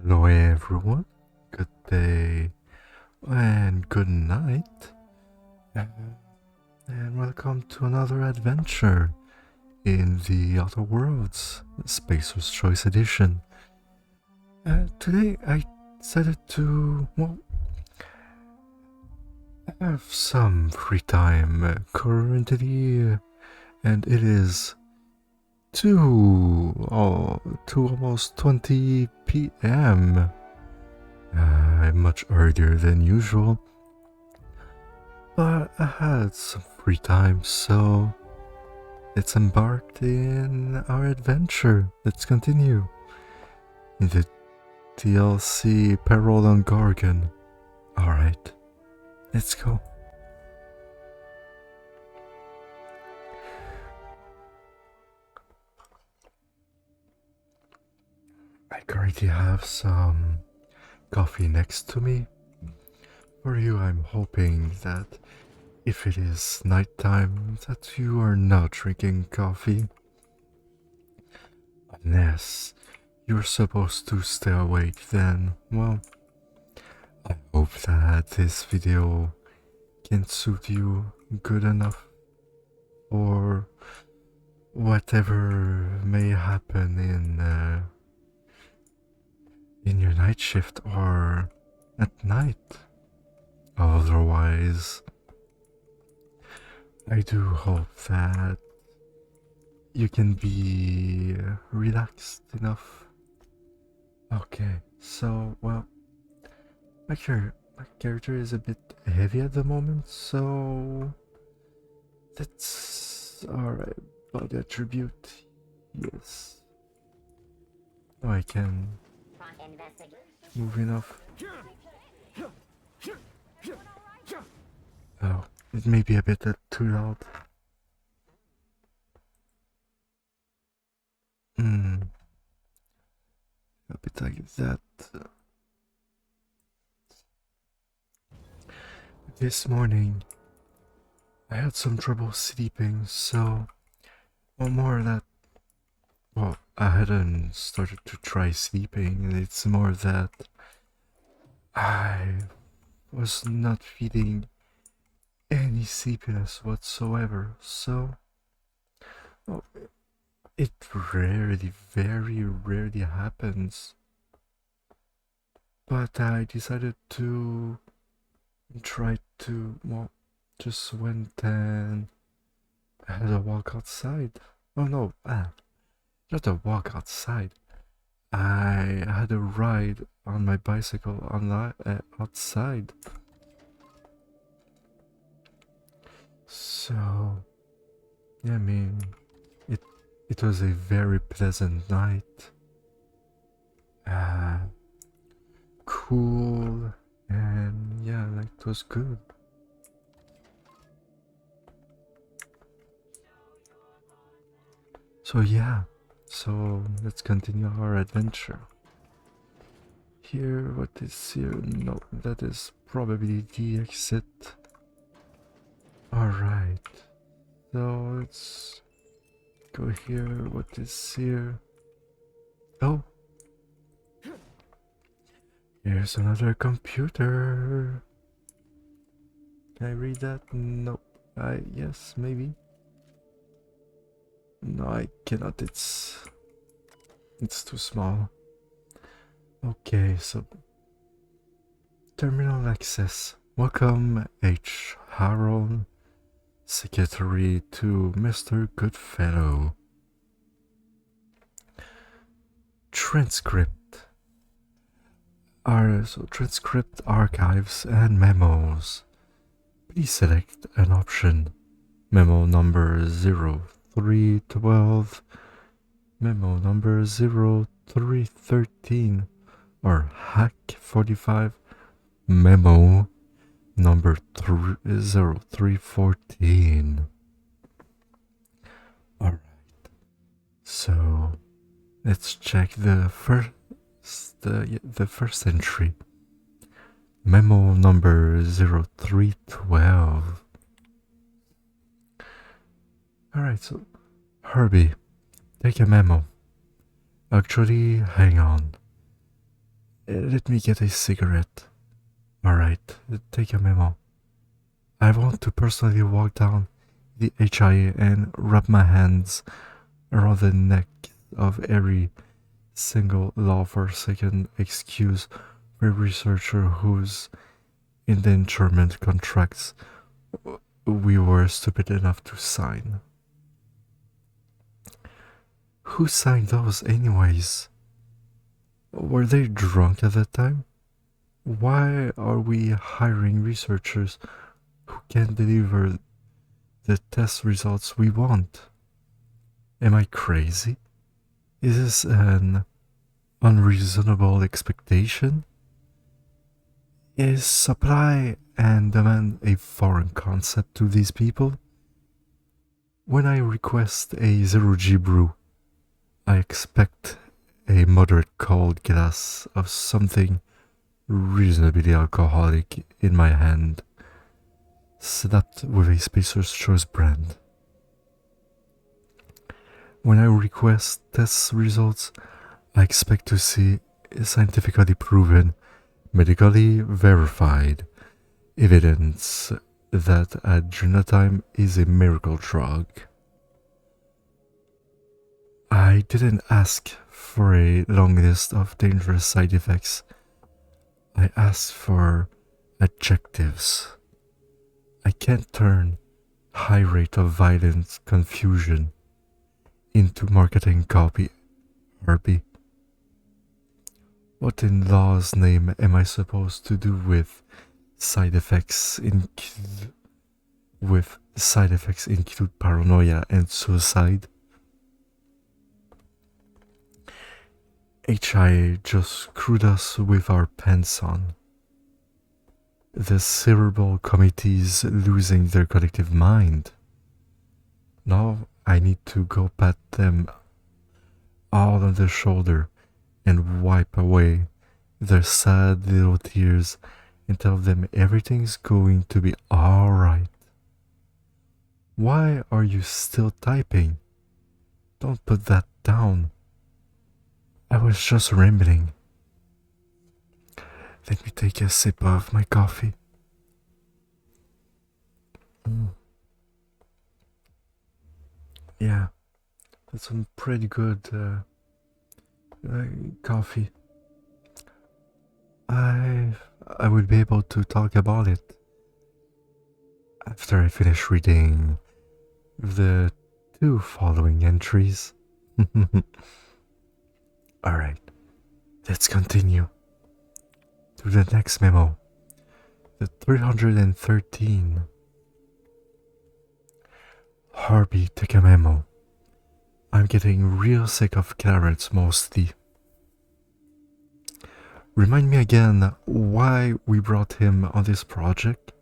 Hello everyone, good day and good night, uh, and welcome to another adventure in the Outer Worlds Spacer's Choice Edition. Today I decided to, have some free time currently, and it is 2 almost 20 p.m. Much earlier than usual, but I had some free time, so let's embark in our adventure. Let's continue in the DLC Peril on Gorgon. Alright, let's go. I currently have some coffee next to me. For you, I'm hoping that if it is nighttime, that you are not drinking coffee. Unless you're supposed to stay awake, then, well, I hope that this video can suit you good enough for whatever may happen in your night shift or at night. Otherwise, I do hope that you can be relaxed enough. Okay, so, well, my character is a bit heavy at the moment, so that's alright. Body attribute, yes. Oh, I can move enough. Oh, it may be a bit too loud. A bit like that. This morning, I had some trouble sleeping, so, well, more that, well, I hadn't started to try sleeping, and it's more that I was not feeling any sleepiness whatsoever, so, well, it rarely, very rarely happens. But I decided to try to, well, just went and had a walk outside. Oh no, not a walk outside. I had a ride on my bicycle outside. So, yeah, I mean, it was a very pleasant night. Cool, and yeah, like it was good. So yeah, so let's continue our adventure. Here, what is here? No, that is probably the exit. Alright, so let's go here. What is here? Oh, here's another computer. Can I read that? Nope. Yes, maybe. No, I cannot. It's too small. Okay, so terminal access. Welcome, H. Harold, secretary to Mr. Goodfellow. Transcript. Transcript archives and memos. Please select an option. Memo number 0312, memo number 0313, or hack 45, memo number 0314. Alright, so let's check the first entry. Memo number 0312. Alright, so Herbie, take a memo. Actually, hang on. Let me get a cigarette. Alright, take a memo. I want to personally walk down the HIA and wrap my hands around the neck of every single law-forsaken excuse for a researcher whose indenturement contracts we were stupid enough to sign. Who signed those anyways? Were they drunk at that time? Why are we hiring researchers who can't deliver the test results we want? Am I crazy? Is this an unreasonable expectation? Is supply and demand a foreign concept to these people? When I request a 0G brew, I expect a moderate cold glass of something reasonably alcoholic in my hand, slapped with a Spacer's Choice brand. When I request test results, I expect to see scientifically proven, medically verified evidence that adrenotime is a miracle drug. I didn't ask for a long list of dangerous side effects. I asked for adjectives. I can't turn high rate of violent confusion into marketing copy, Herbie. What in law's name am I supposed to do with side effects include paranoia and suicide? HIA just screwed us with our pants on. The cerebral committee's losing their collective mind. Now I need to go pat them all on the shoulder and wipe away their sad little tears and tell them everything's going to be alright. Why are you still typing? Don't put that down. I was just rambling. Let me take a sip of my coffee. Yeah, that's some pretty good coffee. I would be able to talk about it after I finish reading the 2 following entries. Alright, let's continue to the next memo. The 313. Harvey, take a memo. I'm getting real sick of carrots mostly. Remind me again why we brought him on this project?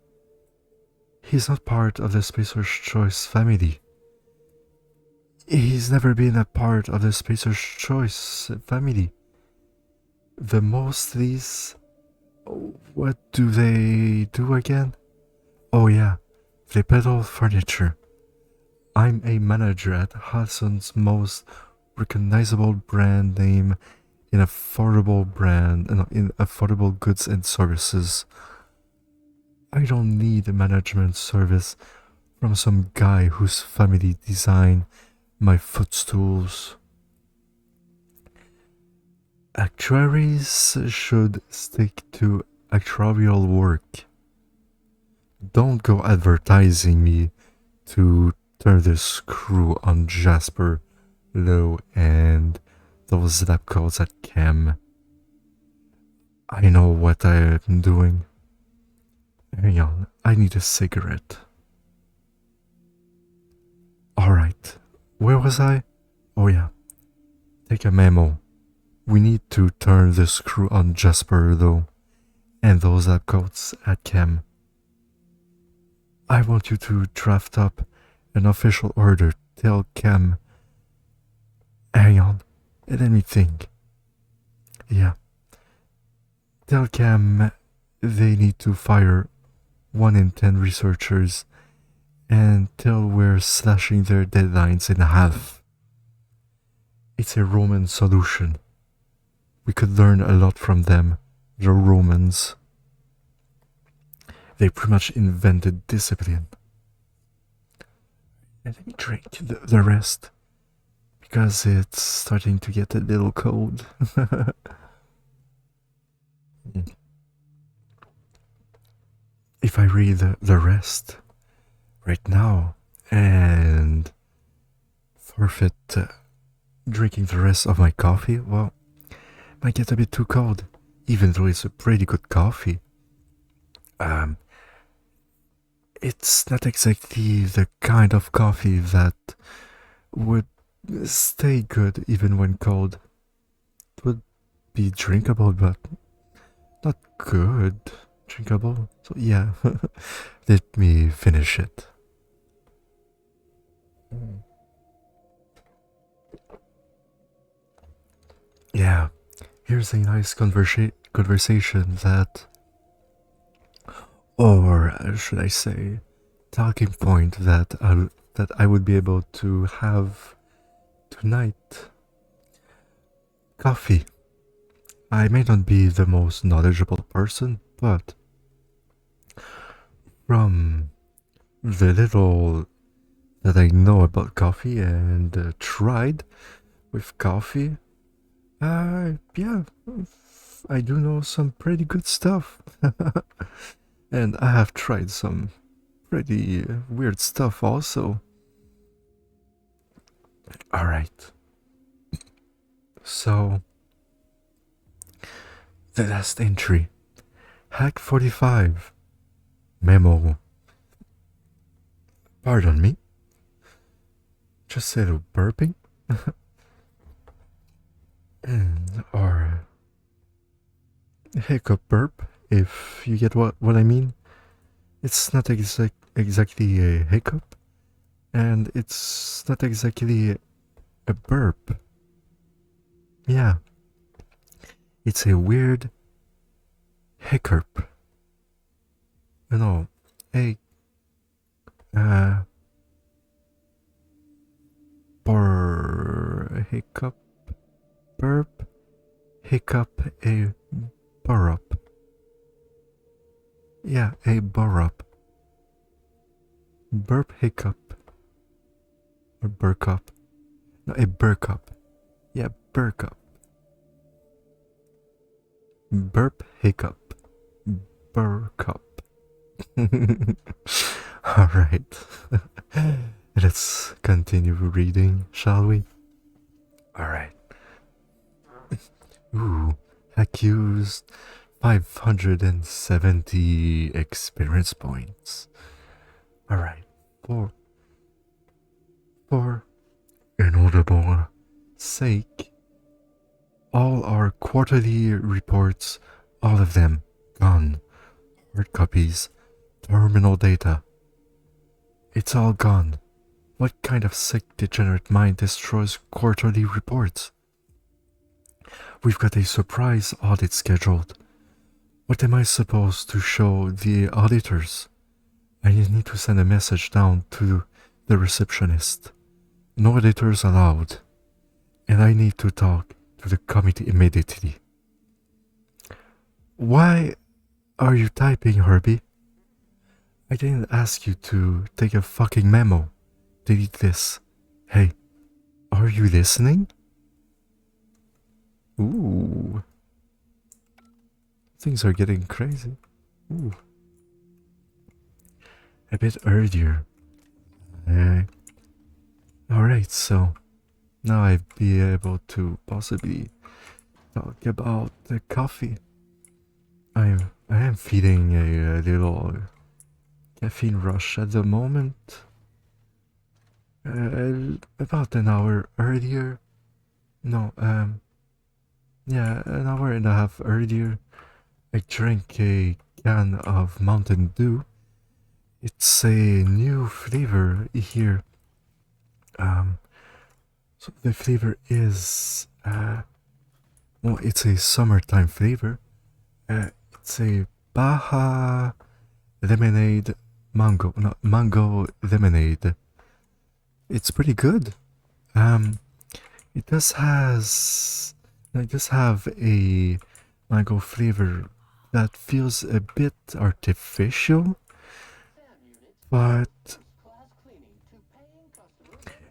He's not part of the Spacer's Choice family. He's never been a part of the Spacer's Choice family. The Mostleys, what do they do again? Oh yeah, they peddle furniture. I'm a manager at Hudson's most recognizable brand name in affordable goods and services. I don't need a management service from some guy whose family designed my footstools. Actuaries should stick to actuarial work. Don't go advertising me to turn the screw on Jasper, Lowe, and those lab coats at Chem. I know what I am doing. Hang on, I need a cigarette. Alright, where was I? Oh yeah, take a memo. We need to turn the screw on Jasper, though, and those lab coats at Chem. I want you to draft up an official order. Tell Chem. Hang on, let me think. Yeah. Tell Chem they need to fire 1 in 10 researchers and tell we're slashing their deadlines in half. It's a Roman solution. we could learn a lot from them, the Romans. They pretty much invented discipline. And let me drink the rest, because it's starting to get a little cold. If I read the rest right now and forfeit drinking the rest of my coffee, well, it might get a bit too cold, even though it's a pretty good coffee. It's not exactly the kind of coffee that would stay good even when cold. It would be drinkable, but not good drinkable. So yeah, let me finish it. Yeah, here's a nice conversation that, or should I say, talking point that I would be able to have tonight. Coffee. I may not be the most knowledgeable person, but from the little that I know about coffee and tried with coffee, yeah, I do know some pretty good stuff. And I have tried some pretty weird stuff also. Alright. So, the last entry. Hack 45. Memo. Pardon me. Just said a burping? Or hiccup burp, if you get what I mean. It's not exactly a hiccup, and it's not exactly a burp. Yeah, it's a weird hiccup. You know, a hiccup, burp, hiccup, a burrup. Yeah, a burrup. Burp hiccup. Or burkup. No, a burkup. Yeah, burkup. Burp hiccup. Burkup. Alright. Let's continue reading, shall we? Alright. Ooh, accused 570 experience points. Alright, for inaudible sake, all our quarterly reports, all of them, gone. Hard copies, terminal data. It's all gone. What kind of sick, degenerate mind destroys quarterly reports? We've got a surprise audit scheduled. What am I supposed to show the auditors? I need to send a message down to the receptionist. No auditors allowed. And I need to talk to the committee immediately. Why are you typing, Herbie? I didn't ask you to take a fucking memo. Delete this. Hey, are you listening? Ooh. Things are getting crazy. Ooh. A bit earlier. Alright, so now I'd be able to possibly talk about the coffee. I am feeling a little caffeine rush at the moment. About an hour earlier. No, yeah, an hour and a half earlier, I drank a can of Mountain Dew. It's a new flavor here. So the flavor is, well, it's a summertime flavor. It's a Baja lemonade mango, no, mango lemonade. It's pretty good. It does has I just have a mango flavor that feels a bit artificial, but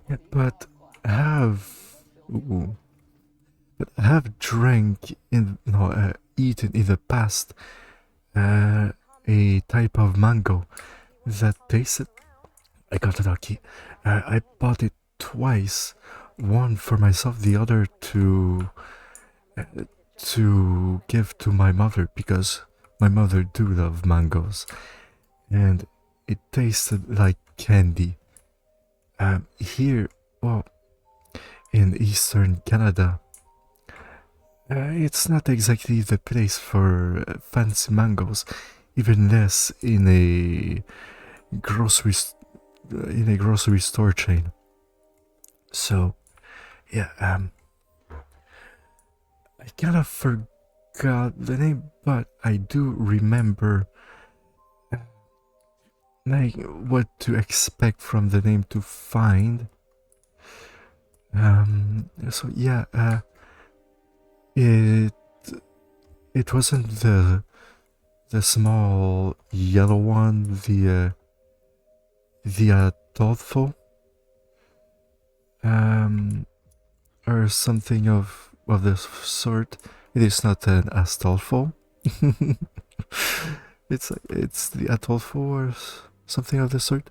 yeah, but have ooh, but have drank in no eaten in the past a type of mango that tasted. I got lucky. I bought it twice, one for myself, the other uh, to give to my mother because my mother do love mangoes, and it tasted like candy. Here, well, in eastern Canada, it's not exactly the place for fancy mangoes, even less grocery in a grocery store chain. So yeah, I kind of forgot the name, but I do remember uh, like what to expect from the name to find. So yeah, it it wasn't the small yellow one, the Adolfo, or something of this sort. It is not an Astolfo. it's the Adolfo or something of the sort.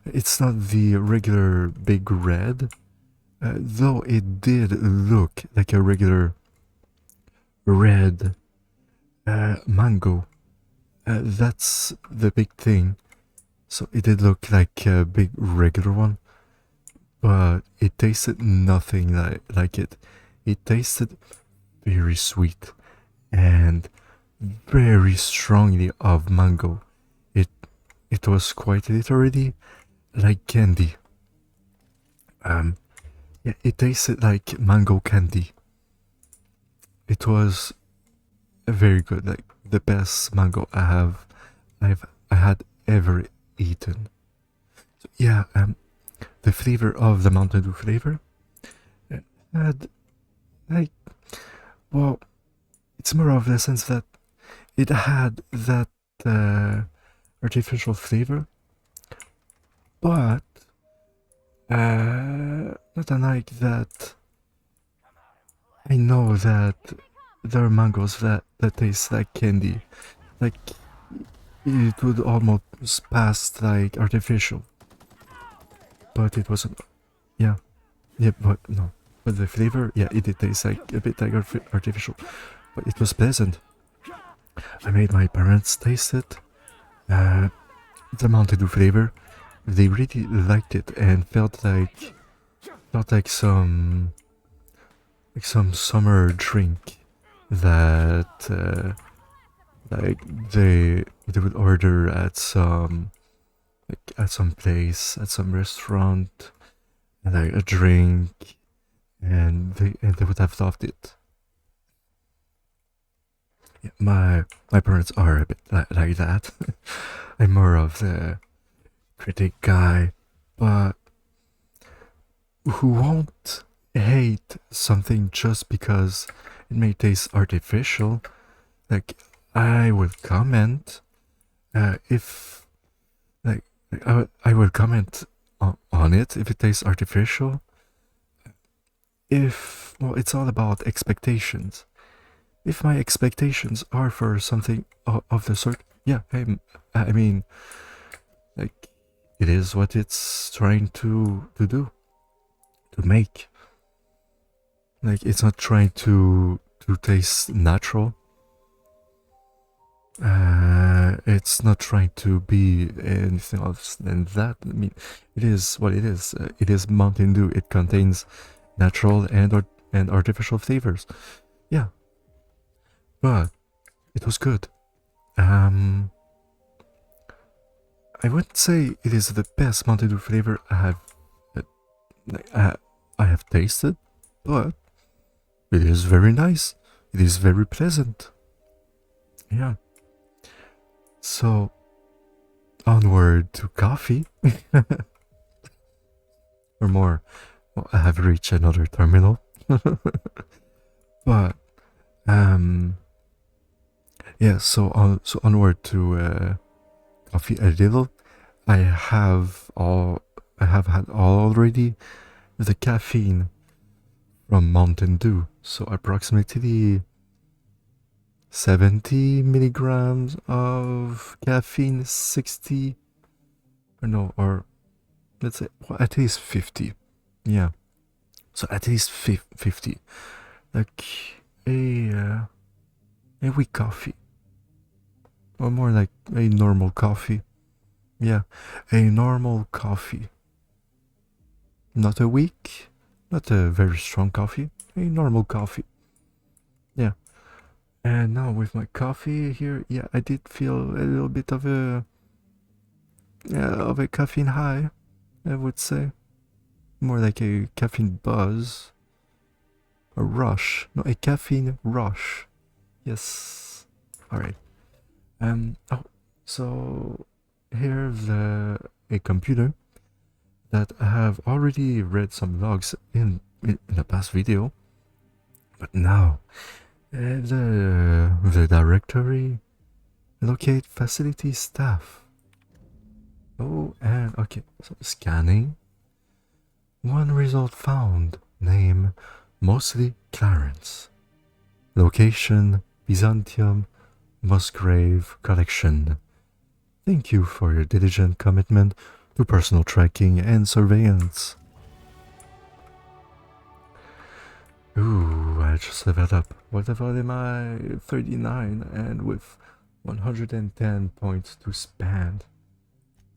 It's not the regular big red, though it did look like a regular red mango. That's the big thing. So it did look like a big regular one, but it tasted nothing like it. It tasted very sweet and very strongly of mango. It it was quite literally like candy. Yeah, it tasted like mango candy. It was very good, like the best mango I had ever eaten. So yeah, the flavor of the Mountain Dew flavor had like, well, it's more of the sense that it had that uh, artificial flavor, but not unlike that. I know that there are mangoes that taste like candy, like it would almost pass like artificial, but it wasn't. Yeah, yeah, but no, but the flavor, yeah, it did taste like a bit like artificial, but it was pleasant. I made my parents taste it. Uh, the Mountain Dew flavor, they really liked it and felt like some summer drink that like they would order at some place, at some restaurant, like a drink, and they would have loved it. Yeah, my parents are a bit like that. I'm more of the critic guy, but who won't hate something just because it may taste artificial? Like, I would comment if like I would comment on it if it tastes artificial. If well, it's all about expectations. If my expectations are for something of the sort, yeah, I mean, like, it is what it's trying to do, to make. Like, it's not trying to taste natural. It's not trying to be anything else than that. I mean, it is what it is. It is Mountain Dew. It contains natural and artificial flavors. Yeah, but it was good. Um, I wouldn't say it is the best Mountain Dew flavor uh, I have tasted, but it is very nice. It is very pleasant. Yeah. So onward to coffee, or more. Well, I have reached another terminal. But yeah. So onward to coffee a little. I have all. I have had already the caffeine from Mountain Dew. So approximately 70 milligrams of caffeine, 60 or no, or let's say well, at least 50. Yeah. So at least 50. Like a weak coffee. Or more like a normal coffee. Yeah. A normal coffee. Not a weak, not a very strong coffee. A normal coffee. Yeah. And now with my coffee here, yeah, I did feel a little bit of a caffeine high, I would say. More like a caffeine buzz. A rush. No, a caffeine rush. Yes. Alright. Oh, so here's a computer that I have already read some logs in the past video. But now, the directory, locate facility staff. Oh, and okay, so scanning. One result found. Name, mostly Clarence. Location, Byzantium, Musgrave Collection. Thank you for your diligent commitment to personal tracking and surveillance. Ooh, I just leveled up. What level am I? 39 and with 110 points to spend.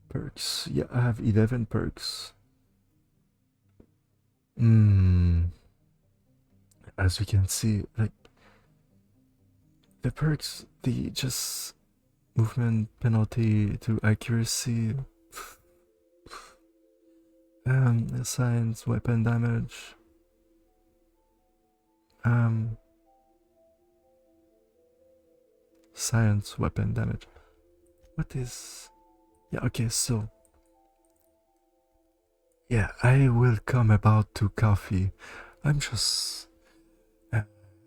Perks. Yeah, I have 11 perks. As we can see, like the perks, the just movement penalty to accuracy, science weapon damage, science weapon damage. What is? Yeah, okay, so yeah, I will come about to coffee. I'm just,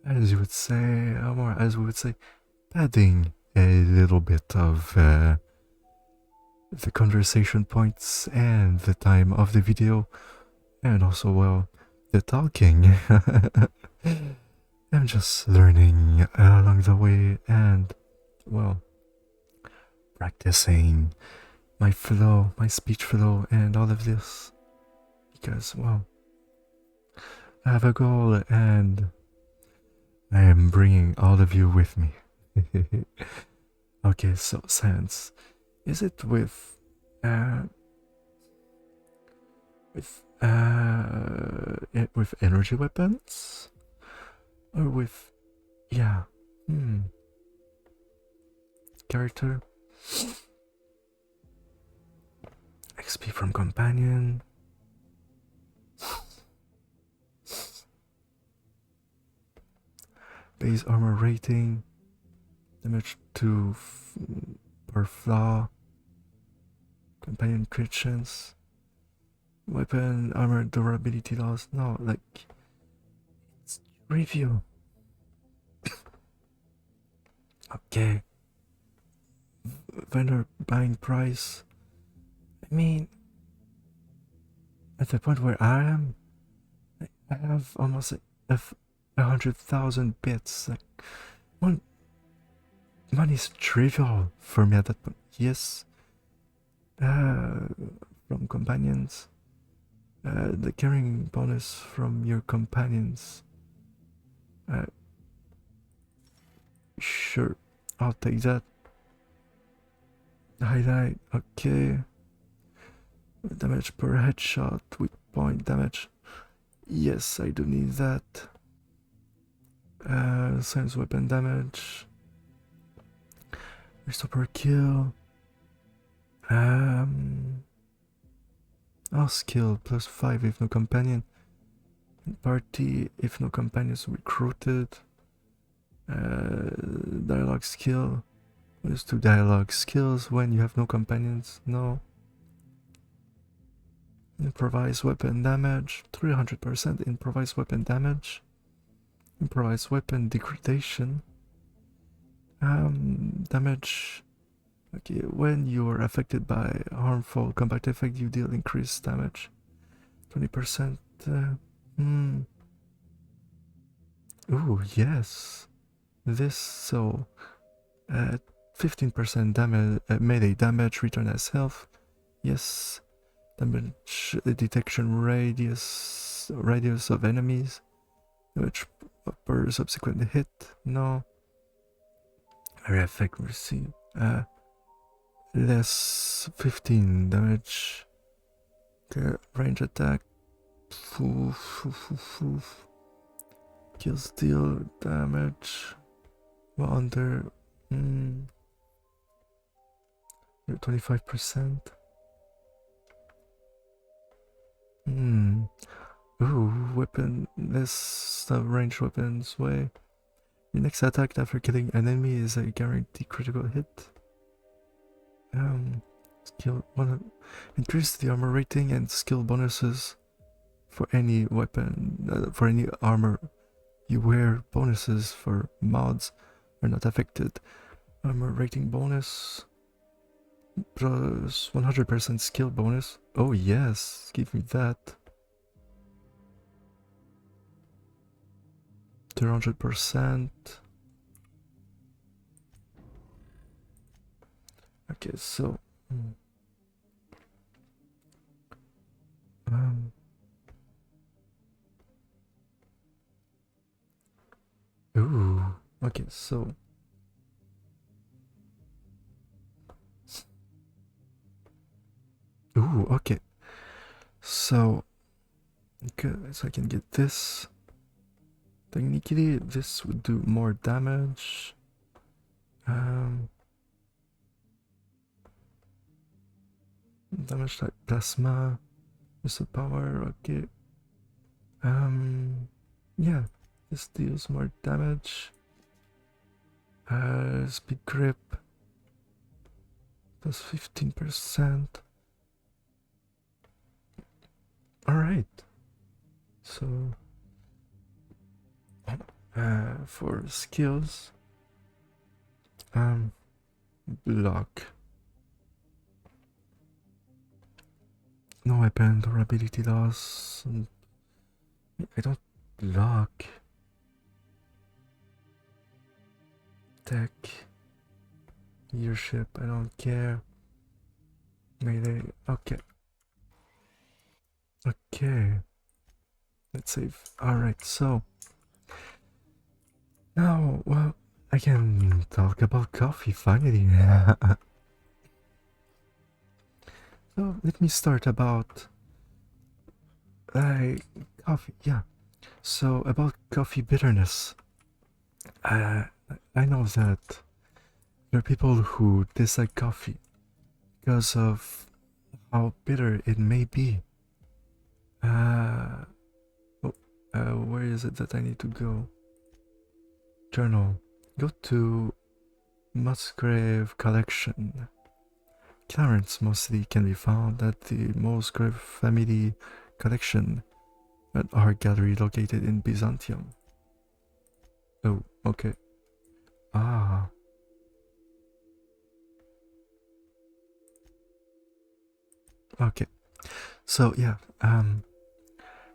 as you would say, or as we would say, adding a little bit of the conversation points and the time of the video, and also, well, the talking. I'm just learning along the way and, well, practicing my flow, my speech flow, and all of this. Because, well, I have a goal and I am bringing all of you with me. Okay, so science. Is it with energy weapons? Or with, yeah, character? XP from companion. Base armor rating. Damage to per flaw. Companion crit chance. Weapon armor durability loss. No, like it's review. Okay. Vendor buying price. I mean, at the point where I am, I have almost 100,000 bits. Like, money's trivial for me at that point. Yes. From companions. The carrying bonus from your companions. Sure, I'll take that. Highlight, okay. Damage per headshot with point damage. Yes, I do need that. Science weapon damage. Restore per kill. Our skill plus 5 if no companion. Party if no companions recruited. Dialogue skill. Plus 2 dialogue skills when you have no companions. No. Improvised weapon damage. 300% improvised weapon damage. Improvised weapon degradation. Damage. Okay, when you are affected by harmful combat effect, you deal increased damage. 20%. Hmm. Ooh, yes. This, so. 15% damage, melee damage, return as health. Yes. Damage detection radius of enemies. Damage per subsequent hit. No. Area effect received. Less 15 damage. Okay, range attack. Kill steal damage. Well, under 25%. Ooh, weapon. This range weapons way. Your next attack after killing enemy is a guaranteed critical hit. Skill one. Increase the armor rating and skill bonuses for any weapon. For any armor you wear. Bonuses for mods are not affected. Armor rating bonus plus 100% skill bonus. Oh yes, give me that. 200%. Okay, so ooh, okay, so ooh, okay, so good, so I can get this. Technically, this would do more damage. Damage type plasma, missile power. Okay. Yeah, this deals more damage. Speed grip plus 15%. Alright. So for skills, block. No weapon durability loss. I don't block. Tech. Leadership, I don't care. Melee, okay. Okay. Let's save. Alright, so. Now, well, I can talk about coffee finally. So, let me start about. Coffee, yeah. So, about coffee bitterness. I know that there are people who dislike coffee because of how bitter it may be. Where is it that I need to go? Journal. Go to Musgrave Collection. Clarence mostly can be found at the Musgrave Family Collection, an art gallery located in Byzantium. Oh, okay. Ah. Okay. So yeah,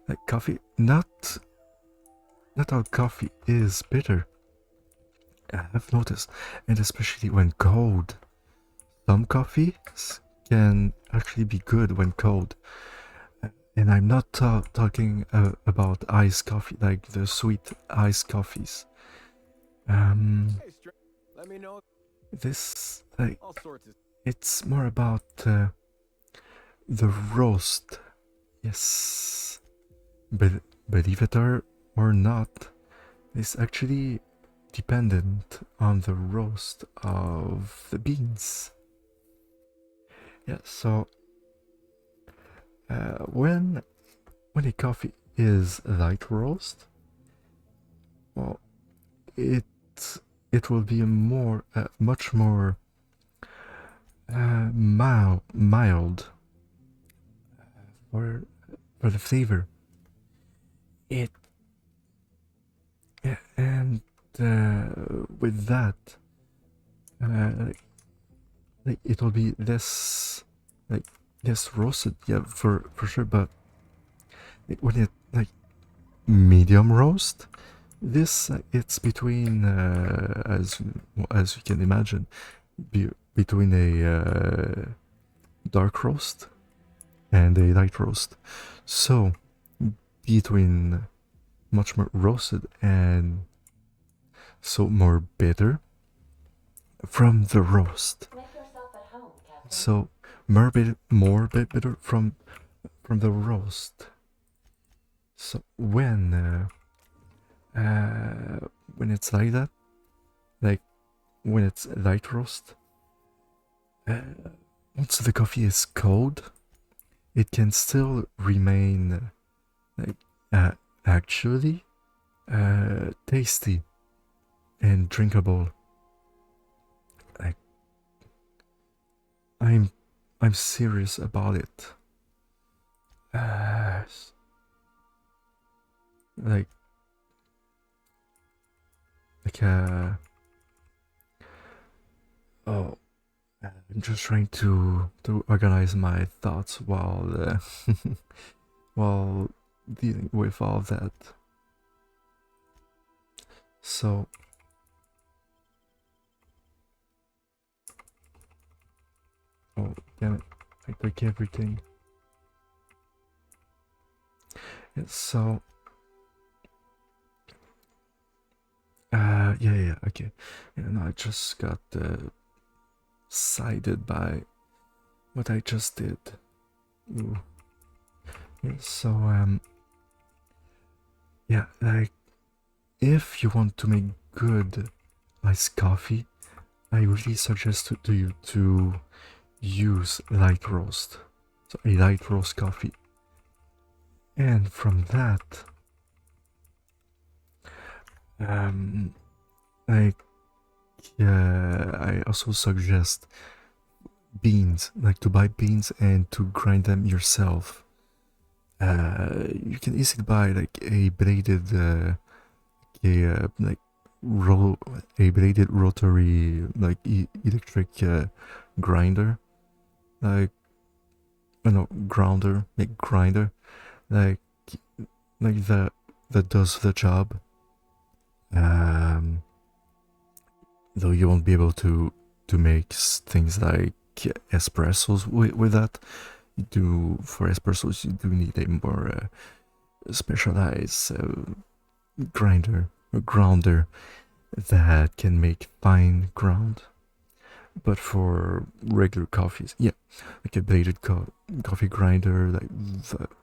like coffee, not all coffee is bitter. I have noticed, and especially when cold. Some coffees can actually be good when cold. And I'm not talking about iced coffee, like the sweet iced coffees. Let me know. This, like, All sorts of. it's more about the roast. Yes. But believe it or not, it's actually dependent on the roast of the beans. Yeah, so when a coffee is light roast, well, it will be much more mild for the flavor. It Yeah, and with that, like it'll be less like less roasted, yeah, for sure. But when it like medium roast, this it's between as you can imagine, between a dark roast and a light roast. So between much more roasted and so more bitter from the roast. So more bitter from the roast. So when it's like that, like when it's light roast, uh, once the coffee is cold, it can still remain like uh, actually tasty and drinkable. Like I'm I'm serious about it. Uh, like like oh, I'm just trying to organize my thoughts while while dealing with all that. So oh damn it, I click everything. Yeah, so yeah, okay. Yeah, no, I just got sided by what I just did. Ooh. Yeah, so yeah, like if you want to make good iced coffee, I really suggest to you to use light roast. So a light roast coffee. And from that, um, like I also suggest beans, like to buy beans and to grind them yourself. You can easily buy like a bladed, like a bladed rotary like electric grinder, like no grounder, like grinder, like like that does the job. Um, though you won't be able to make things like espressos with that. You do for espressos, you do need a more specialized grinder or grounder that can make fine ground. But for regular coffees, yeah, like a bladed coffee grinder, like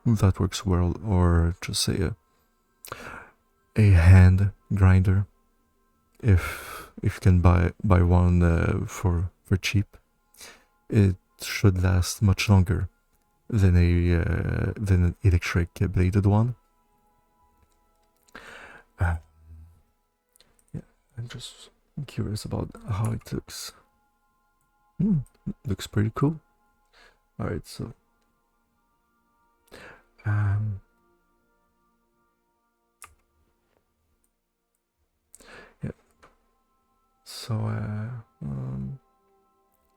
that works well. Or just say a hand grinder, if you can buy one for cheap, it should last much longer than an electric bladed one. Uh, yeah, I'm just curious about how it looks. Looks pretty cool. All right, so um, yeah, so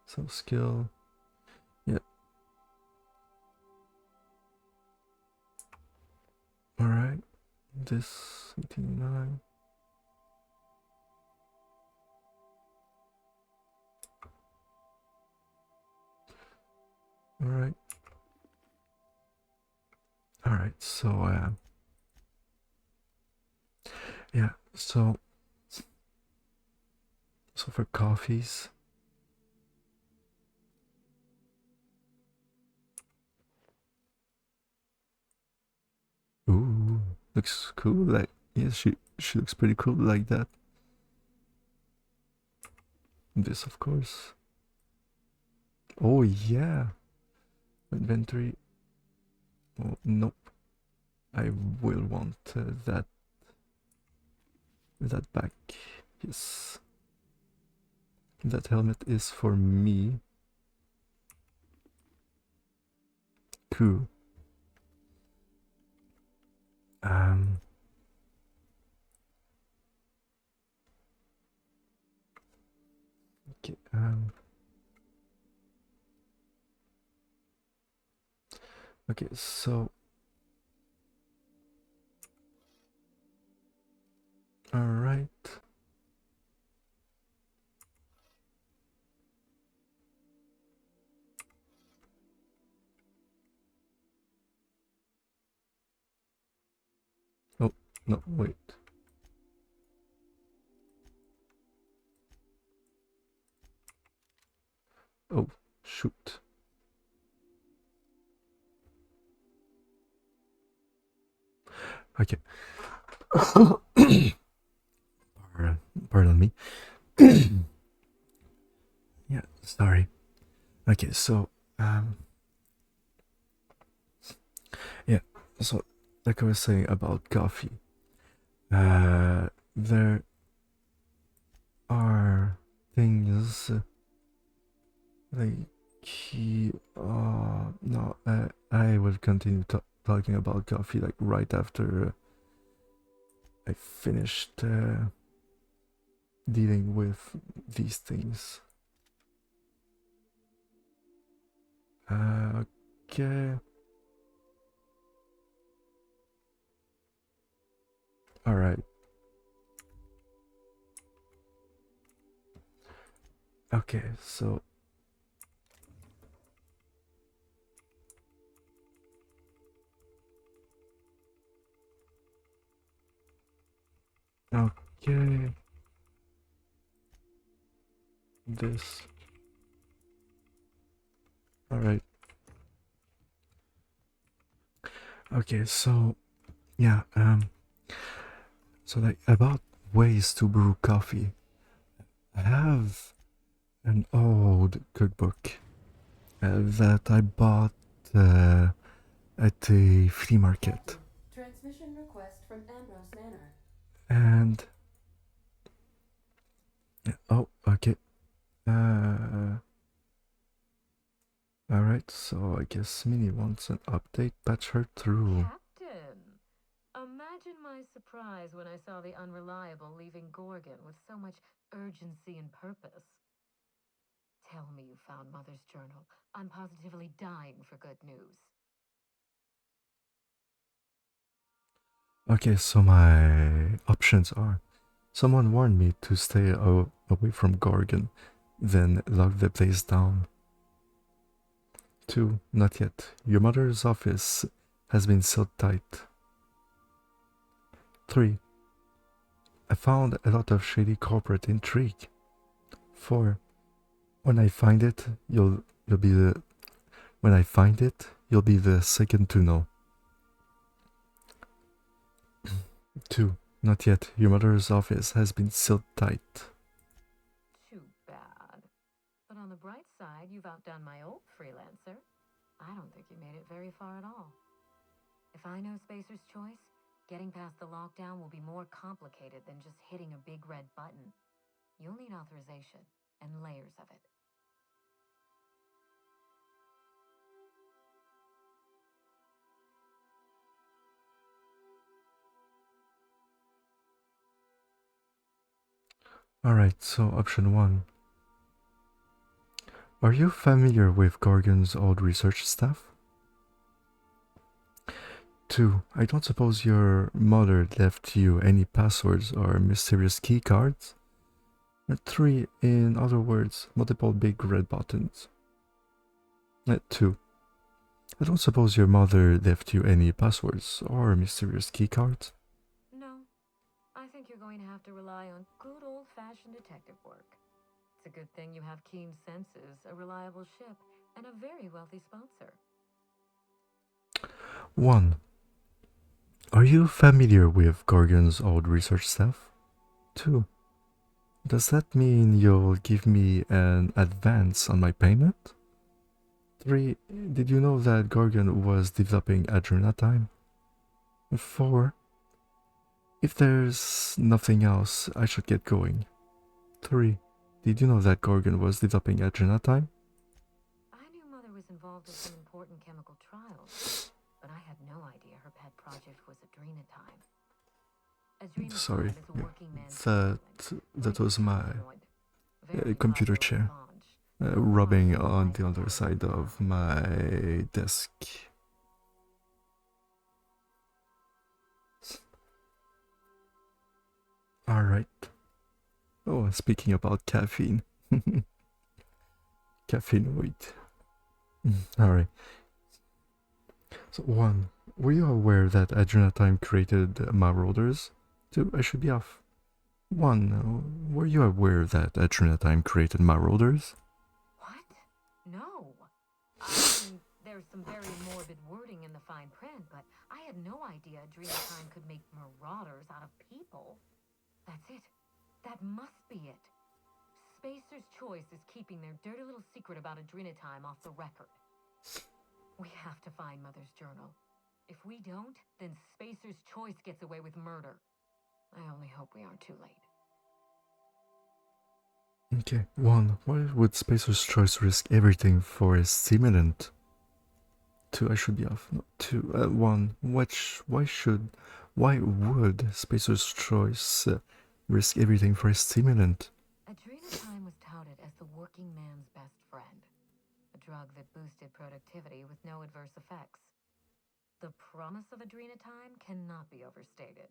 so skill, yeah. All right, this 89. All right, all right. So yeah, so for coffees, ooh, looks cool. Like yeah, she looks pretty cool like that. This of course. Oh yeah, inventory. Oh nope, I will want that back. Yes, that helmet is for me. Cool. Um, Okay, okay, so all right. Oh, no, wait. Oh, shoot. Okay. Pardon me. Yeah, sorry. Okay, so, yeah, so, like I was saying about coffee, there are things like, no, I will continue talking about coffee, like, right after I finished dealing with these things. Okay. Alright. Okay, so. Okay. This. Alright. Okay, so. Yeah, so, like, about ways to brew coffee. I have an old cookbook that I bought at a flea market. Transmission request from Ambrose Manor. And oh, okay. Uh, all right. So I guess Minnie wants an update. Patch her through. Captain! Imagine my surprise when I saw the Unreliable leaving Gorgon with so much urgency and purpose. Tell me you found Mother's journal. I'm positively dying for good news. Okay, so my options are: someone warned me to stay away from Gorgon, then lock the place down. 2. Not yet. Your mother's office has been sealed tight. 3. I found a lot of shady corporate intrigue. 4. When I find it, you'll be the when I find it, you'll be the second to know. 2. Not yet. Your mother's office has been sealed tight. Too bad. But on the bright side, you've outdone my old freelancer. I don't think you made it very far at all. If I know Spacer's choice, getting past the lockdown will be more complicated than just hitting a big red button. You'll need authorization and layers of it. Alright, so option 1. Are you familiar with Gorgon's old research staff? 2. I don't suppose your mother left you any passwords or mysterious key cards? 3. In other words, multiple big red buttons. 2. I don't suppose your mother left you any passwords or mysterious key cards? No, I think you're going to have to rely on good old-fashioned detective work. It's a good thing you have keen senses, a reliable ship, and a very wealthy sponsor. 1. Are you familiar with Gorgon's old research staff? 2. Does that mean you'll give me an advance on my payment? 3. Did you know that Gorgon was developing adrenatime? 4. If there's nothing else, I should get going. 3. Did you know that Gorgon was developing adrenatime? I knew Mother was involved in some important chemical trials, but I had no idea her pet project was adrenatime. Sorry. Adrenatime is a working man's That stimulant, that like was my cannabinoid. Very computer chair, rubbing on the other side of my desk. Alright. Oh, speaking about caffeine. Caffeine, wait. Alright. So, 1. Were you aware that Adrenatime created Marauders? 2. I should be off. 1. Were you aware that Adrenatime created Marauders? What? No. I mean, there's some very morbid wording in the fine print, but I had no idea Adrenatime could make marauders out of people. That's it. That must be it. Spacer's Choice is keeping their dirty little secret about Adrenatime off the record. We have to find Mother's journal. If we don't, then Spacer's Choice gets away with murder. I only hope we aren't too late. Okay, 1. Why would Spacer's Choice risk everything for a stimulant? 2. I should be off. No, 2. 1. Why would Spacer's Choice risk everything for a stimulant? Adrenatime was touted as the working man's best friend. A drug that boosted productivity with no adverse effects. The promise of Adrenatime cannot be overstated.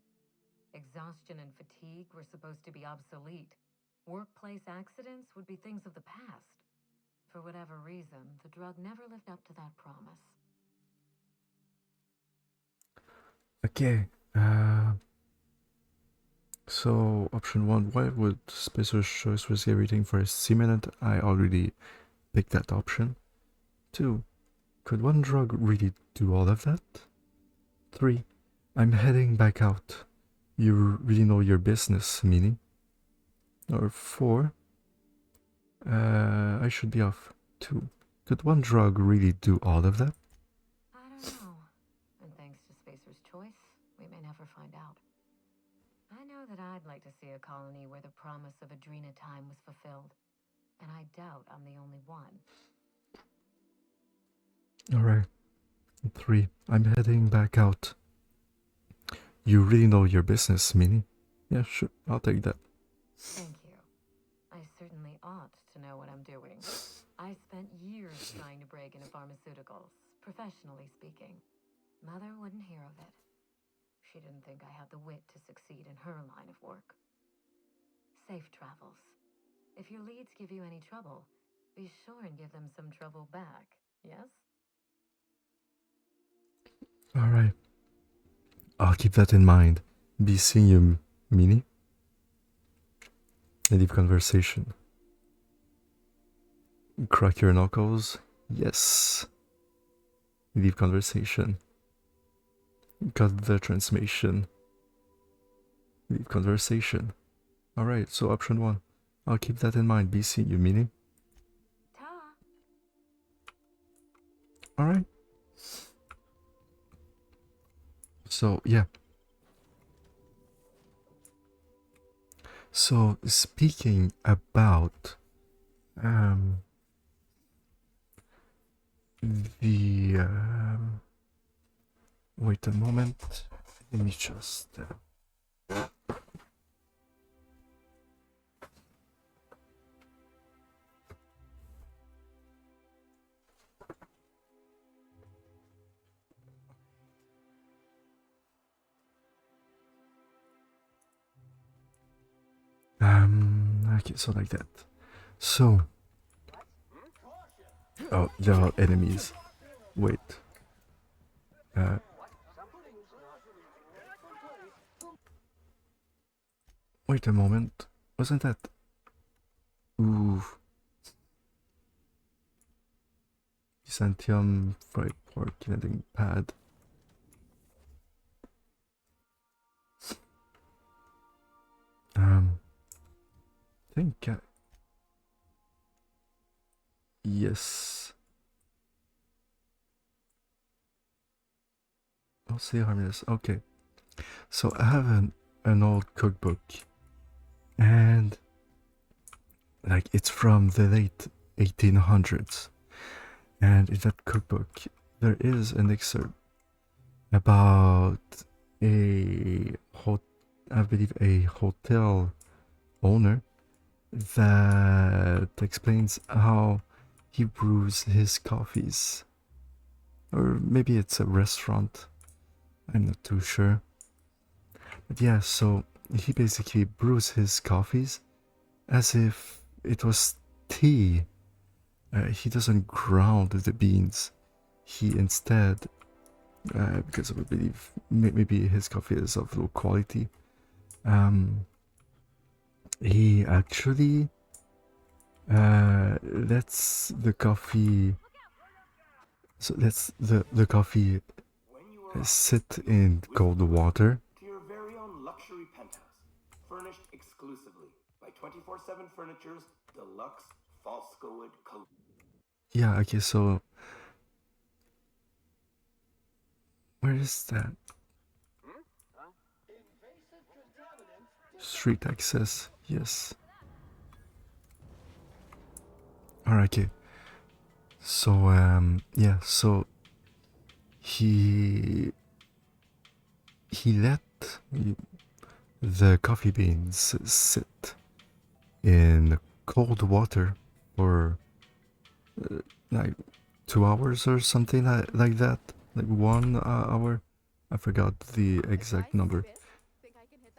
Exhaustion and fatigue were supposed to be obsolete. Workplace accidents would be things of the past. For whatever reason, the drug never lived up to that promise. Okay, so option 1, why would Spacer's Choice risk everything for a stimulant? I already picked that option. 2, could one drug really do all of that? 3, I'm heading back out. You really know your business, meaning? Or 4, I should be off. 2, could one drug really do all of that? I don't know. And thanks to Spacer's Choice, we may never find out. I know that I'd like to see a colony where the promise of Adrenatime was fulfilled. And I doubt I'm the only one. Alright. 3, I'm heading back out. You really know your business, Minnie? Yeah, sure, I'll take that. Thank you. I certainly ought to know what I'm doing. I spent years trying to break into pharmaceuticals, professionally speaking. Mother wouldn't hear of it. She didn't think I had the wit to succeed in her line of work. Safe travels. If your leads give you any trouble, be sure and give them some trouble back, yes? Alright. I'll keep that in mind. Be seeing you, Minnie. And leave conversation. Crack your knuckles. Yes. Leave conversation. Cut the transmission. Leave conversation. Alright, so option 1. I'll keep that in mind. Be seeing you, Minnie. Ta! Alright. So, yeah. So, speaking about the wait a moment. Let me just okay, so like that. So, oh, there are enemies. Wait. Wait a moment. Wasn't that? Ooh. Byzantium fried pork knitting pad. Think. Yes. I'll say harmless. Okay. So I have an old cookbook, and like it's from the late 1800s, and in that cookbook there is an excerpt about I believe a hotel owner that explains how he brews his coffees. Or maybe it's a restaurant. I'm not too sure. But yeah, so he basically brews his coffees as if it was tea. He doesn't ground the beans. He instead, because I believe maybe his coffee is of low quality, he actually lets the coffee. So lets the coffee sit in cold water. To your very own luxury penthouse, furnished exclusively by 24/7 Furniture's deluxe Falscowood coat. Yeah, okay, so where is that? Street access, yes. Alright, okay. So, yeah, so he let the coffee beans sit in cold water for like 2 hours or something like that. Like 1 hour. I forgot the exact number.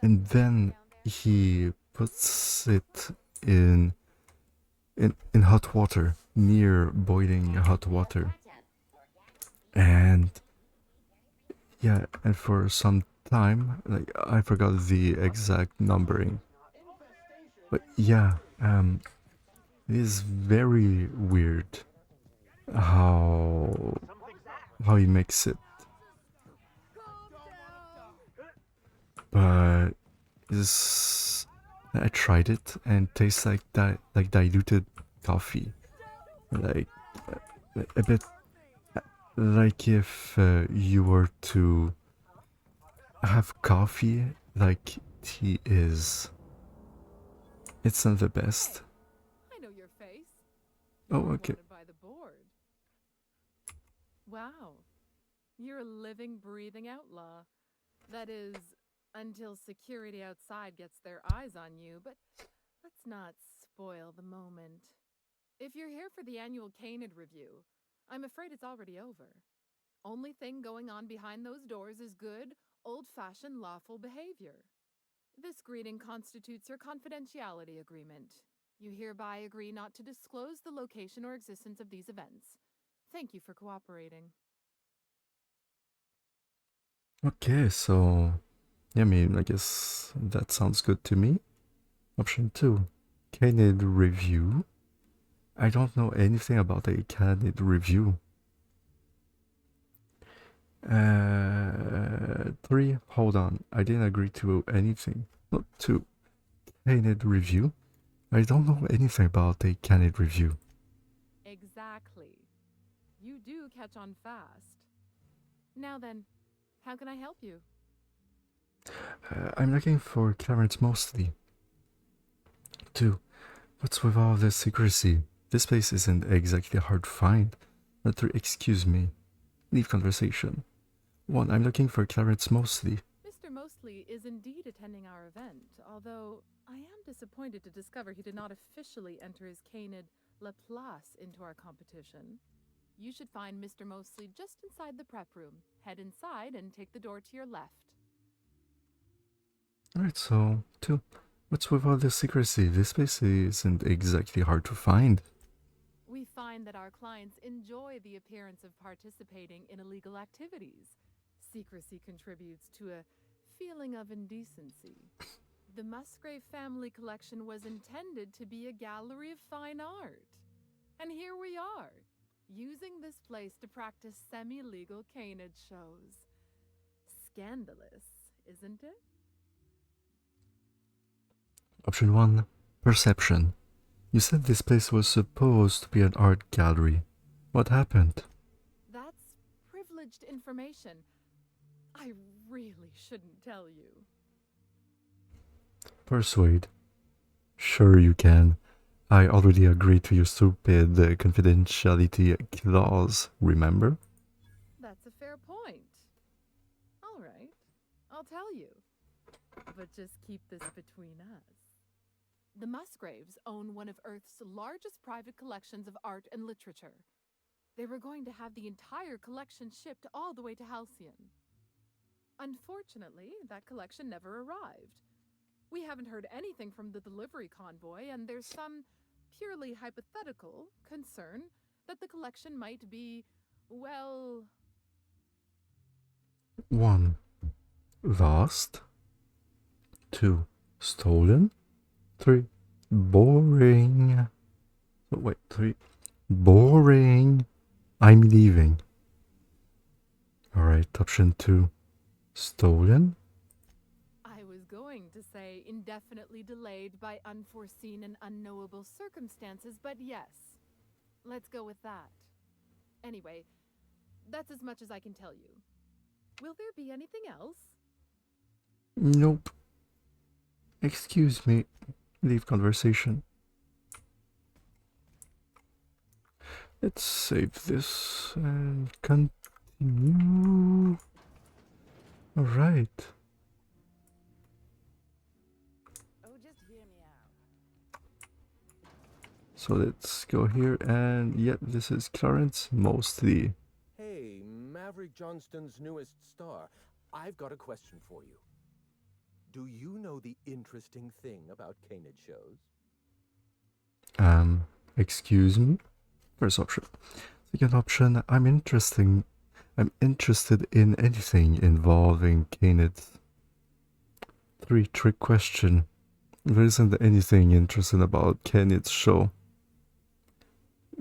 And then he puts it in hot water, near boiling hot water. And yeah, and for some time, like I forgot the exact numbering. But yeah, it is very weird how he makes it. But is I tried it and it tastes like like diluted coffee, like a bit like if you were to have coffee like tea is. It's not the best. I know your face. Oh, okay. By the board. Wow. You're a living, breathing outlaw. That is, until security outside gets their eyes on you, but let's not spoil the moment. If you're here for the annual Canid review, I'm afraid it's already over. Only thing going on behind those doors is good, old-fashioned lawful behavior. This greeting constitutes your confidentiality agreement. You hereby agree not to disclose the location or existence of these events. Thank you for cooperating. Okay, so yeah, I mean, I guess that sounds good to me. Option 2, Canid review. I don't know anything about a Canid review. 3, hold on, I didn't agree to anything. Not 2, Canid review. I don't know anything about a Canid review. Exactly. You do catch on fast. Now then, how can I help you? I'm looking for Clarence Mosley. 2, what's with all this secrecy? This place isn't exactly hard to find. 3, excuse me. Leave conversation. 1, I'm looking for Clarence Mosley. Mr. Mosley is indeed attending our event, although I am disappointed to discover he did not officially enter his Canid La Place into our competition. You should find Mr. Mosley just inside the prep room. Head inside and take the door to your left. Alright, so 2, what's with all this secrecy? This place isn't exactly hard to find. We find that our clients enjoy the appearance of participating in illegal activities. Secrecy contributes to a feeling of indecency. The Musgrave family collection was intended to be a gallery of fine art. And here we are, using this place to practice semi-legal canid shows. Scandalous, isn't it? Option 1, perception. You said this place was supposed to be an art gallery. What happened? That's privileged information. I really shouldn't tell you. Persuade. Sure you can. I already agreed to your stupid confidentiality clause, remember? That's a fair point. All right, I'll tell you. But just keep this between us. The Musgraves own one of Earth's largest private collections of art and literature. They were going to have the entire collection shipped all the way to Halcyon. Unfortunately, that collection never arrived. We haven't heard anything from the delivery convoy, and there's some purely hypothetical concern that the collection might be, well... 1. Lost. 2. Stolen. 3. Boring. Oh, wait, 3. Boring. I'm leaving. Alright, option 2. Stolen. I was going to say indefinitely delayed by unforeseen and unknowable circumstances, but yes, let's go with that. Anyway, that's as much as I can tell you. Will there be anything else? Nope. Excuse me. Leave conversation. Let's save this and continue. Alright. Oh, just hear me out. So let's go here and yep, this is Clarence mostly. Hey, Maverick Johnston's newest star. I've got a question for you. Do you know the interesting thing about Canid shows? Excuse me? First option. Second option, I'm interested in anything involving Canid. 3. Trick question. There isn't anything interesting about Canid's show.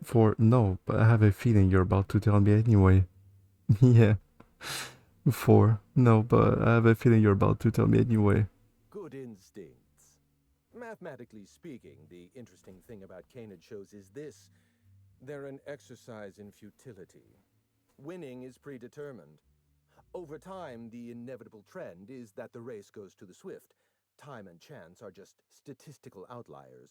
4. No, but I have a feeling you're about to tell me anyway. Yeah. 4. No, but I have a feeling you're about to tell me anyway. Good instincts. Mathematically speaking, the interesting thing about Canid shows is this. They're an exercise in futility. Winning is predetermined. Over time, the inevitable trend is that the race goes to the swift. Time and chance are just statistical outliers.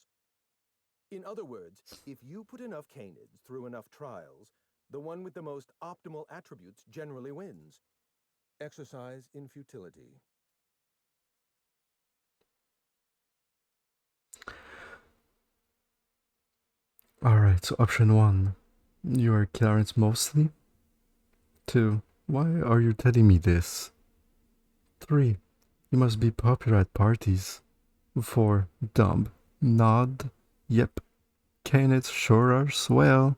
In other words, if you put enough Canids through enough trials, the one with the most optimal attributes generally wins. Exercise in futility. Alright, so option 1. You are Clarence mostly. 2. Why are you telling me this? 3. You must be popular at parties. 4. Dumb. Nod. Yep. Canids sure are swell.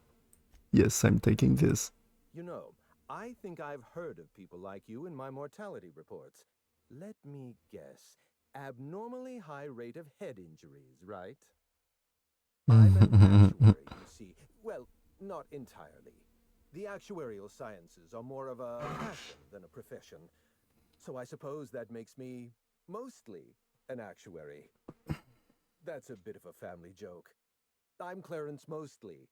Yes, I'm taking this. You know, I think I've heard of people like you in my mortality reports. Let me guess. Abnormally high rate of head injuries, right? I'm an actuary, you see. Well, not entirely. The actuarial sciences are more of a passion than a profession. So I suppose that makes me mostly an actuary. That's a bit of a family joke. I'm Clarence Mostly.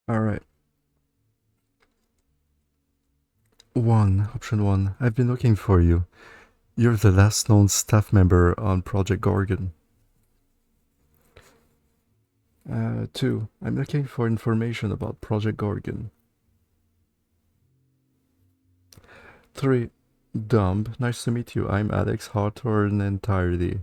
Alright. 1. Option 1. I've been looking for you. You're the last known staff member on Project Gorgon. 2. I'm looking for information about Project Gorgon. 3. Dumb. Nice to meet you. I'm Alex Hawthorne entirely.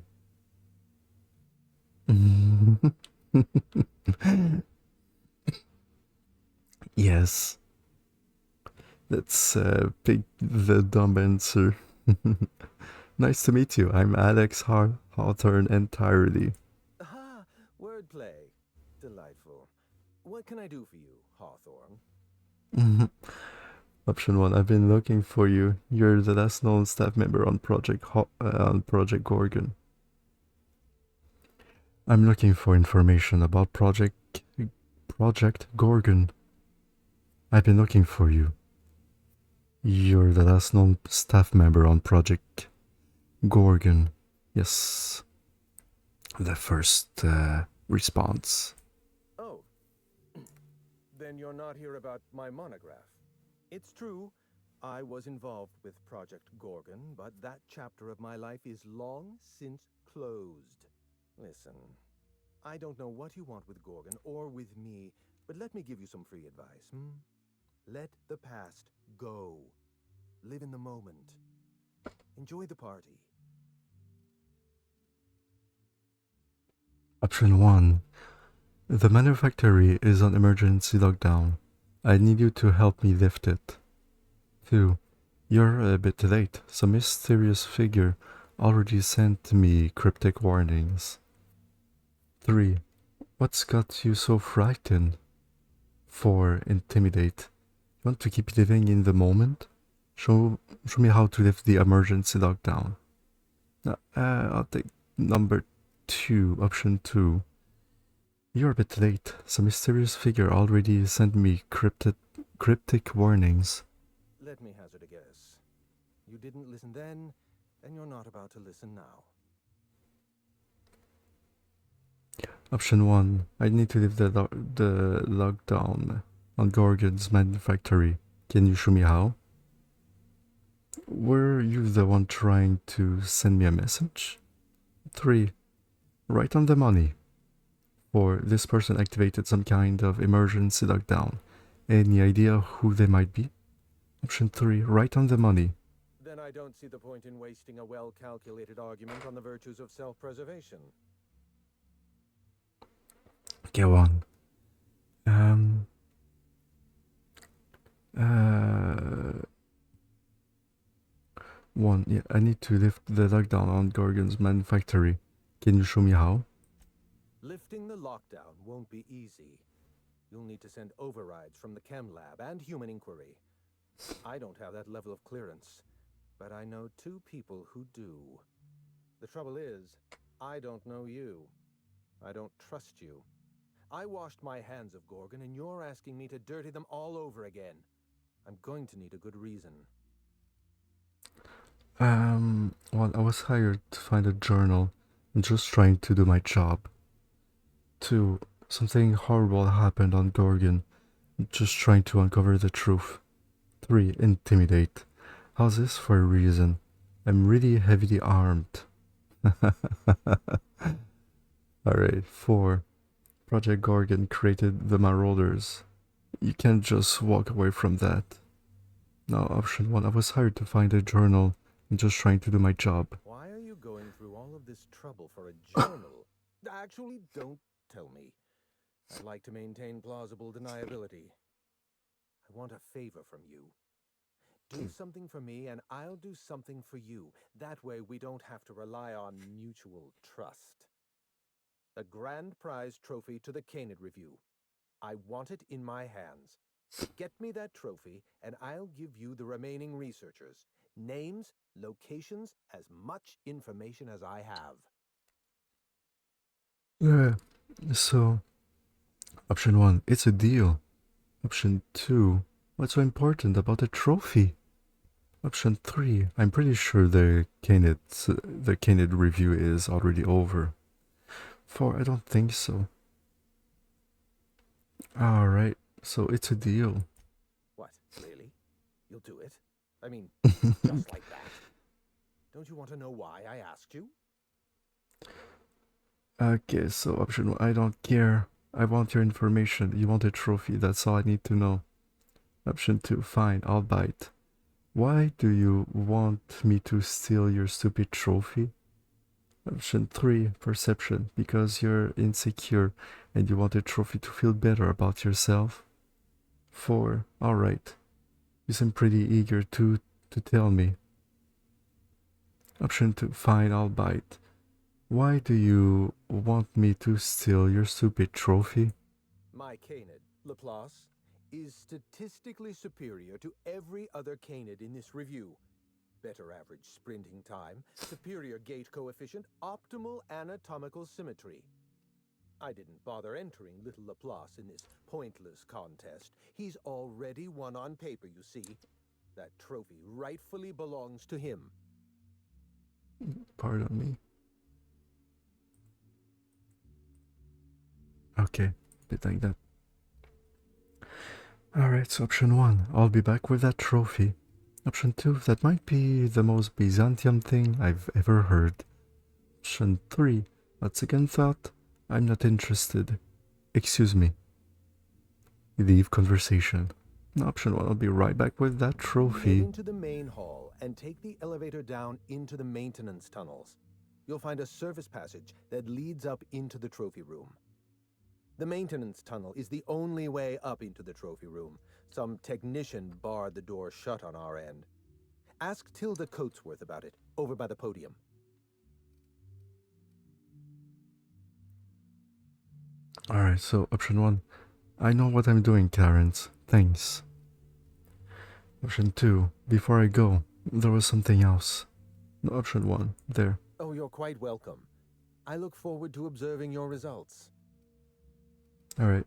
Yes. Let's pick the dumb answer. Nice to meet you. I'm Alex Hawthorne entirely. Aha! Wordplay. Delightful. What can I do for you, Hawthorne? Option 1. I've been looking for you. You're the last known staff member on Project Gorgon. I'm looking for information about Project Gorgon. I've been looking for you. You're the last known staff member on Project Gorgon. Yes. The first response. Oh. Then you're not here about my monograph. It's true, I was involved with Project Gorgon, but that chapter of my life is long since closed. Listen, I don't know what you want with Gorgon or with me, but let me give you some free advice, Let the past go. Live in the moment. Enjoy the party. Option 1. The manufactory is on emergency lockdown. I need you to help me lift it. 2. You're a bit late. Some mysterious figure already sent me cryptic warnings. 3. What's got you so frightened? 4. Intimidate. You want to keep living in the moment? Show me how to lift the emergency lockdown. I'll take number 2, option 2. You're a bit late. Some mysterious figure already sent me cryptic warnings. Let me hazard a guess. You didn't listen then, and you're not about to listen now. Option 1. I need to lift the lockdown on Gorgon's manufactory. Can you show me how? Were you the one trying to send me a message? 3. Right on the money. 4. This person activated some kind of emergency lockdown. Any idea who they might be? Option 3. Right on the money. Then I don't see the point in wasting a well-calculated argument on the virtues of self-preservation. Go on. 1. Yeah, I need to lift the lockdown on Gorgon's manufactory. Can you show me how? Lifting the lockdown won't be easy. You'll need to send overrides from the chem lab and human inquiry. I don't have that level of clearance, but I know 2 people who do. The trouble is, I don't know you. I don't trust you. I washed my hands of Gorgon, and you're asking me to dirty them all over again. I'm going to need a good reason. Well, I was hired to find a journal. I'm just trying to do my job. 2. Something horrible happened on Gorgon. I'm just trying to uncover the truth. 3. Intimidate. How's this for a reason? I'm really heavily armed. Alright, 4. Project Gorgon created the Marauders. You can't just walk away from that. Now, option 1. I was hired to find a journal. I'm just trying to do my job. Why are you going through all of this trouble for a journal? Actually, don't tell me. I'd like to maintain plausible deniability. I want a favor from you. Do something for me, and I'll do something for you. That way, we don't have to rely on mutual trust. A grand prize trophy to the Canid Review. I want it in my hands. Get me that trophy, and I'll give you the remaining researchers. Names, locations, as much information as I have. So, option 1. It's a deal. Option 2. What's so important about a trophy? Option 3. I'm pretty sure the Canid review is already over. 4. I don't think so. Alright, so it's a deal. What, really? You'll do it? I mean, just like that? Don't you want to know why I asked you? Okay, so option 1. I don't care. I want your information. You want a trophy. That's all I need to know. Option 2. Fine, I'll bite. Why do you want me to steal your stupid trophy? Option 3. Perception. Because you're insecure and you want a trophy to feel better about yourself. 4. Alright. You seem pretty eager to tell me. Option 2. Fine, I'll bite. Why do you want me to steal your stupid trophy? My Canid, Laplace, is statistically superior to every other Canid in this review. Better average sprinting time, superior gait coefficient, optimal anatomical symmetry. I didn't bother entering little Laplace in this pointless contest. He's already won on paper, you see. That trophy rightfully belongs to him. Pardon me. Okay, bit like that. Alright, so option 1, I'll be back with that trophy. Option 2, that might be the most Byzantium thing I've ever heard. Option 3, on second thought, I'm not interested. Excuse me. Leave conversation. Option 1, I'll be right back with that trophy. Get into the main hall and take the elevator down into the maintenance tunnels. you'll find a service passage that leads up into the trophy room. The maintenance tunnel is the only way up into the trophy room. Some technician barred the door shut on our end. Ask Tilda Coatsworth about it, over by the podium. Alright, so option 1. I know what I'm doing, Clarence. Thanks. Option 2. Before I go, there was something else. No, option 1. There. Oh, you're quite welcome. I look forward to observing your results. Alright.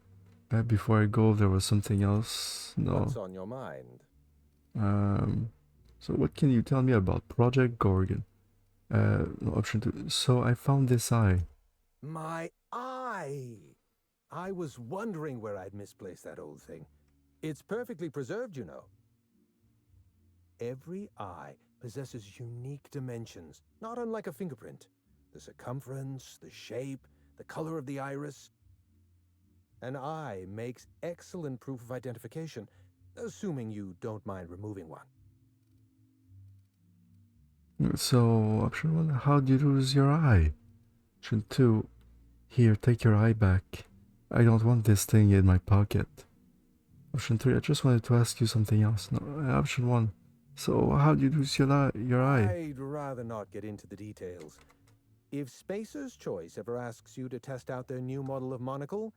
Before I go, there was something else. No. What's on your mind? So what can you tell me about Project Gorgon? No, option 2. So I found this eye. My eye! I was wondering where I'd misplaced that old thing. It's perfectly preserved, you know. Every eye possesses unique dimensions, not unlike a fingerprint. The circumference, the shape, the color of the iris. An eye makes excellent proof of identification, assuming you don't mind removing one. So, option 1, how do you lose your eye? Option 2, here, take your eye back. I don't want this thing in my pocket. Option 3, I just wanted to ask you something else. No, option 1, so how do you lose your eye? I'd rather not get into the details. If Spacer's Choice ever asks you to test out their new model of monocle,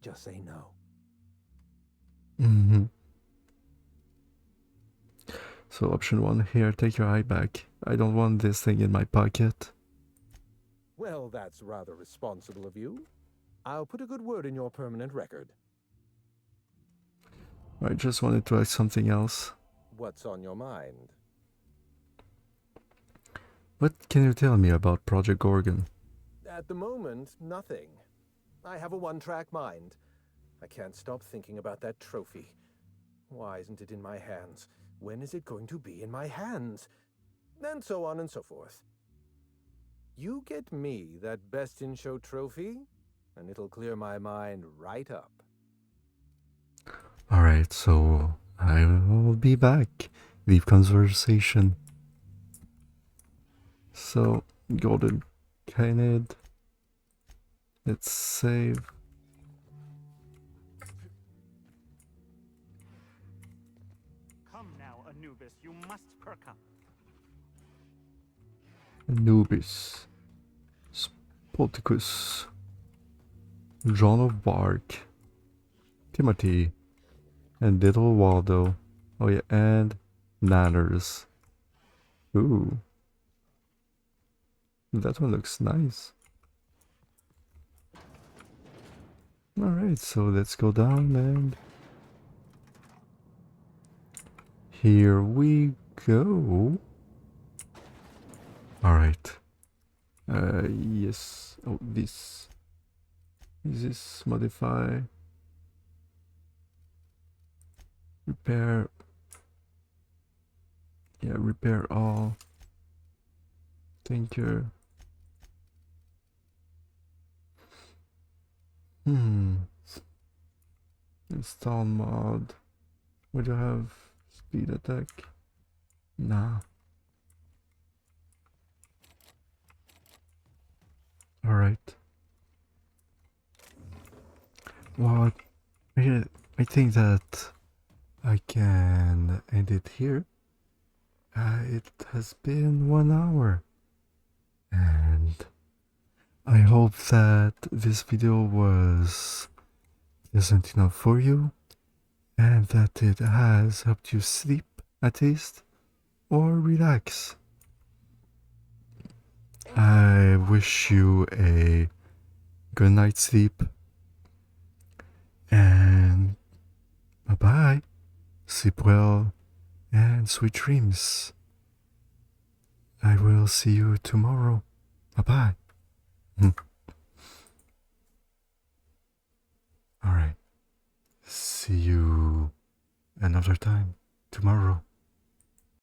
just say no. Mm-hmm. So option 1, here, take your eye back. I don't want this thing in my pocket. Well, that's rather responsible of you. I'll put a good word in your permanent record. I just wanted to ask something else. What's on your mind? What can you tell me about Project Gorgon? At the moment, nothing. I have a one-track mind. I can't stop thinking about that trophy. Why isn't it in my hands? When is it going to be in my hands? And so on and so forth. You get me that Best in Show trophy, and it'll clear my mind right up. Alright, so I will be back. Leave conversation. So, Golden Canid. Let's save. Come now, Anubis, you must perk up. Anubis. Spoticus. John of Bark. Timothy. And Little Waldo. Oh yeah, and Nanners. Ooh. That one looks nice. Alright, so let's go down and... here we go. Alright. Yes. Oh, this. Is this modify? Repair. Yeah, repair all. Tinker. Install mod. Would you have speed attack? Nah. Alright. Well, I think that I can end it here. It has been 1 hour. And I hope that this video was pleasant enough for you. And that it has helped you sleep, at least, or relax. I wish you a good night's sleep. And bye-bye. Sleep well and sweet dreams. I will see you tomorrow. Bye-bye. Alright. See you another time tomorrow.